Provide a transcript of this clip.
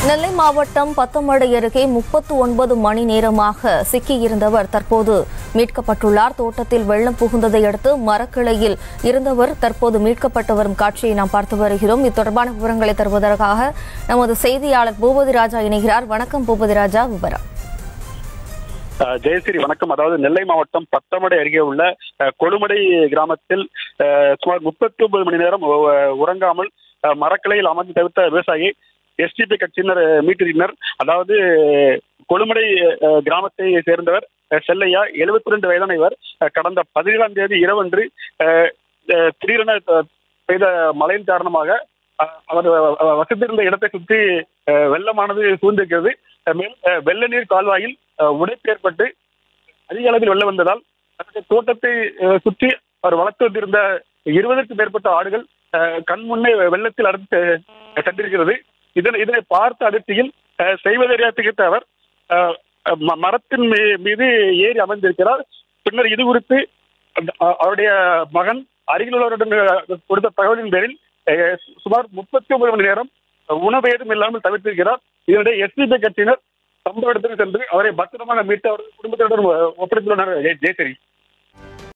நெல்லை மாவட்டம் பத்தமடை அருகே 39 மணி நேரமாக சிக்கியிருந்தவர் தற்போது மீட்கப்பட்டுள்ளார். தோட்டத்தில் வெள்ளம் புகுந்ததை அடுத்து மரக்கிளையில் இருந்தவர் தற்போது மீட்கப்பட்டு வரும் காட்சியை நாம் பார்த்து வருகிறோம். இது தொடர்பான விவரங்களை தருவதற்காக நமது செய்தியாளர் பூபதி ராஜா இணைகிறார். வணக்கம் பூபதி ராஜா, விவரம். ஜெயஸ்ரீ வணக்கம். அதாவது நெல்லை மாவட்டம் பத்தமடை அருகே உள்ள கொழுமடை கிராமத்தில் சுமார் 39 மணி நேரம் உறங்காமல் மரக்கிளையில் அமர்ந்து தவிர்த்த விவசாயி எஸ்டிபி கட்சியினர் மீட்டினர். அதாவது கொழுமடை கிராமத்தை சேர்ந்தவர் செல்லையா, 72 வயதான இவர் கடந்த 17ஆம் தேதி இரவன்று திடீரென பெய்த மழையின் காரணமாக அவர் வசித்திருந்த இடத்தை சுற்றி வெள்ளமானது சூழ்ந்திருக்கிறது. வெள்ள நீர் கால்வாயில் உடைப்பு ஏற்பட்டு அதிக அளவில் வெள்ளம் வந்ததால் தோட்டத்தை சுற்றி அவர் வளர்த்து வந்திருந்த 20க்கும் மேற்பட்ட ஆடுகள் கண் முன்னே வெள்ளத்தில் அடைத்து சென்றிருக்கிறது. இதனை பார்த்த அதிர்ச்சியில் செய்வதறியா திகைத்த அவர் மரத்தின் மீது ஏறி அமர்ந்திருக்கிறார். பின்னர் இது குறித்து அவருடைய மகன் அருகில் உள்ளவருடன் கொடுத்த தகவலின் பேரில் சுமார் 39 மணி நேரம் உணவு ஏதும் இல்லாமல் தவிர்த்திருக்கிறார். இதனிடையே எஸ்டிபி கட்சியினர் சம்பவ இடத்துக்கு சென்று அவரை பத்திரமாக மீட்டு அவர்கள் குடும்பத்தினருடன் ஒப்படைத்துள்ளனர். ஜெயசரி.